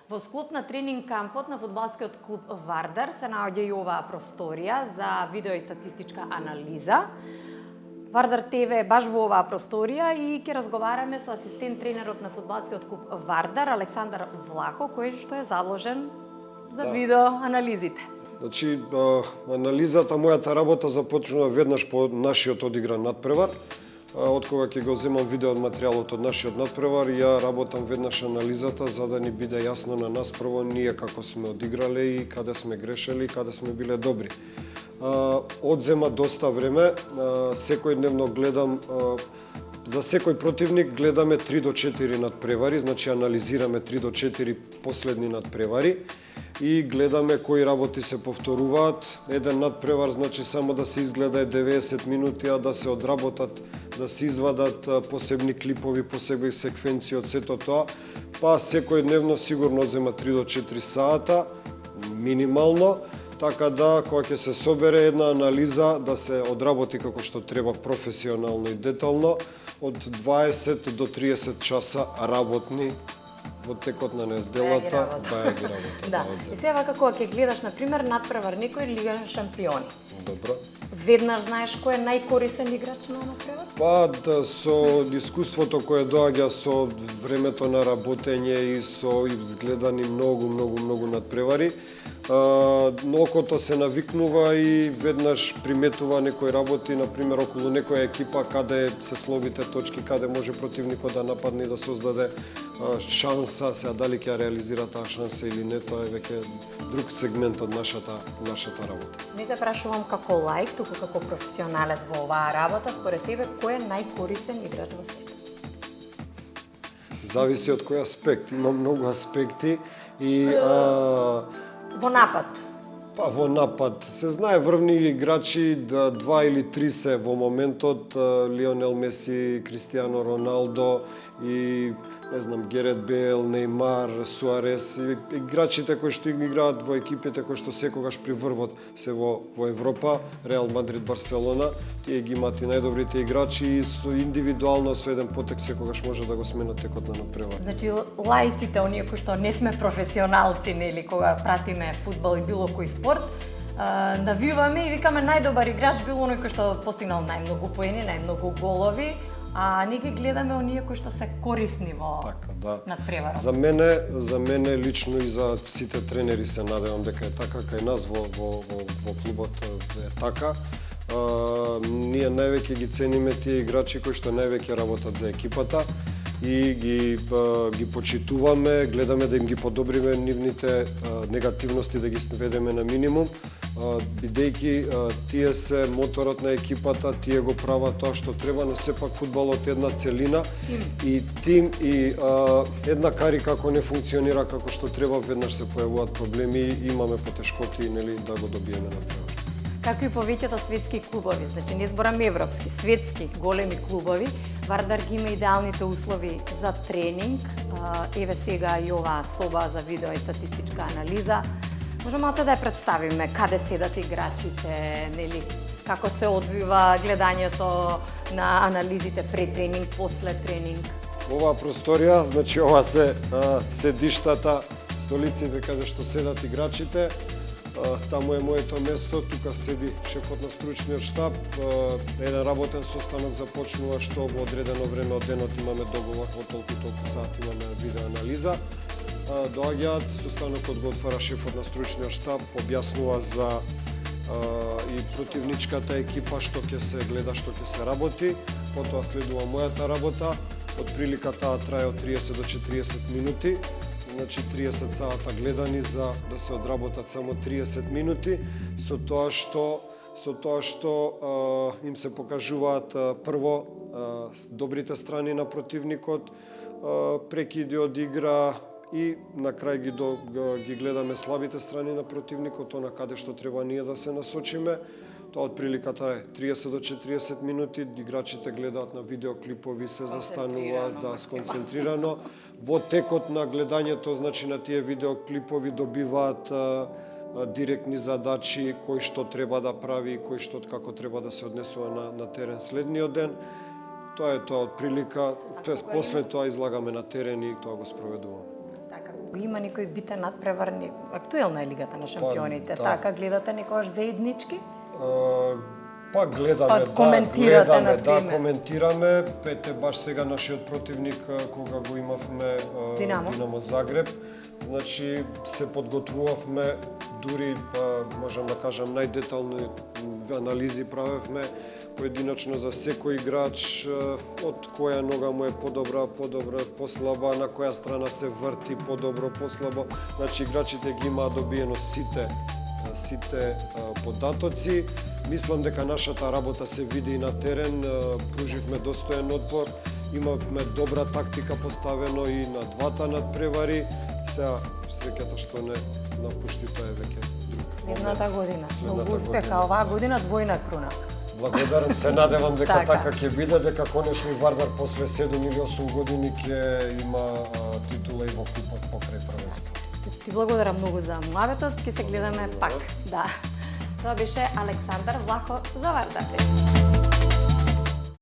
Во склоп на тренинг кампот на фудбалскиот клуб Вардар се наоѓа и оваа просторија за видео и статистичка анализа. Вардар ТВ е баш во оваа просторија и ќе разговараме со асистент тренерот на фудбалскиот клуб Вардар Александар Влахо, кој што е заложен за видео анализите. Значи, анализата, мојата работа започнува веднаш по нашиот одигран надпревар. Од кога ќе го земам видео материјалот од нашиот надпревар, ја работам веднаш анализата за да ни биде јасно на нас прво ние како сме одиграле и каде сме грешели и каде сме биле добри. Одзема доста време, секојдневно гледам за секој противник гледаме 3 до 4 надпревари, значи анализираме 3 до 4 последни надпревари и гледаме кои работи се повторуваат. Еден надпревар значи само да се изгледа 90 минути, а да се одработат, да се извадат посебни клипови, посебни секвенции од сето тоа. Па секојдневно сигурно зема 3 до 4 сата, минимално, така да кога ќе се собере една анализа да се одработи како што треба професионално и детално, од 20 до 30 часа работни во текот на неделата, баја ги работа. Да. И сега како ќе гледаш на пример надпревар некој Лига шампиони. Добро. Веднаш знаеш кој е најкорисен играч на надпревар? Па да, со искуството кое доаѓа со времето на работење и со изгледани многу надпревари, окото се навикнува и веднаш приметува некои работи, на пример околу некоја екипа каде се слабите точки, каде може противникот да нападне и да создаде шанса, сега дали ќе реализира таа шанса или не, тоа е веќе друг сегмент од нашата работа. Не те прашувам како лаик, туку како професионалец во оваа работа, според тебе кој е најкорисен играч во светот? Зависи од кој аспект, има многу аспекти и во напад. Па во напад се знае врвни играчи, 2 или 3 се во моментот, Лионел Меси, Кристијано Роналдо и не знам, Герет Бейл, Неймар, Суарес, играчите кои што играат во екипите кои што секогаш при врвот се во Европа, Реал Мадрид, Барселона, тие ги имаат и најдобрите играчи и со индивидуално со еден потек секогаш може да го сменат текот на надпревар. Значи лаиците, оние кои што не сме професионалци, нели, кога пратиме фудбал и било кој спорт, навиваме и викаме најдобар играч бил оној кој што постигнал најмногу поени, најмногу голови. А ние ги гледаме оние кои што се корисни во надпреварот. За мене лично и за сите тренери се надевам дека е така, кај нас во клубот е така. Ние највеќе ги цениме тие играчи кои што највеќе работат за екипата и ги почитуваме, гледаме да им ги подобриме нивните негативности, да ги сведеме на минимум, бидејќи тие се моторот на екипата, тие го прават тоа што треба, но сепак фудбалот е една целина и тим и една карика ако не функционира како што треба, веднаш се појавуваат проблеми и имаме потешкоти, нели, да го добиеме на превар. Како и повеќето светски клубови, значи не зборам европски, светски големи клубови, Вардар ги има идеалните услови за тренинг. Еве сега и оваа соба за видео и статистичка анализа. Можеме малку да ја представиме каде седат играчите, нели, како се одвива гледањето на анализите пред тренинг, после тренинг. Оваа просторија, значи ова се седиштата, столиците каде што седат играчите. Таму е моето место, тука седи шефот на стручниот штаб. Еден работен состанок започнува што во одредено време од денот имаме договор, во толку сат имаме видео анализа. Доаѓаат, состанокот го отвара шефот на стручниот штаб, објаснува за и противничката екипа што ќе се гледа, што ќе се работи. Потоа следува мојата работа. Од прилика таа трае од 30 до 40 минути. Значи 30 сата гледани за да се одработат само 30 минути, со тоа што им се покажуваат прво добрите страни на противникот, прекиди од игра и на крај ги гледаме слабите страни на противникот, она каде што треба ние да се насочиме. Тоа од прилика трае 30 до 40 минути, играчите гледаат на видеоклипови, се застануваат сконцентрирано. Во текот на гледањето, значи на тие видеоклипови добиваат директни задачи, кој што треба да прави и кој што како треба да се однесува на терен следниот ден. Тоа е тоа од прилика, после тоа излагаме на терен и тоа го спроведуваме. Така, има некој битен надпреварни? Актуелна е Лигата на шампионите, да. така гледате некојаш заеднички? Па гледаме, коментираме. Пете баш сега нашиот противник кога го имавме Динамо Загреб. Значи се подготвувавме, дури можам да кажам најдетални анализи правевме поединечно за секој играч, од која нога му е подобра, послаба, на која страна се врти подобро, послабо. Значи играчите ги имаат добиено сите податоци. Мислам дека нашата работа се види и на терен, пруживме достоен одпор, имавме добра тактика поставено и на двата надпревари. Сега среќата што не напушти, тоа е веќе друг момент. Следната година. Многу успеха, оваа година двојна круна. Благодарам, се надевам дека така ќе биде, дека конечно и Вардар после 7 или 8 години ќе има титула и во купот покрај првенството. Ти благодарам многу за муабетот, ќе се гледаме пак. Да. Тоа беше Александар Влахов за Вардар.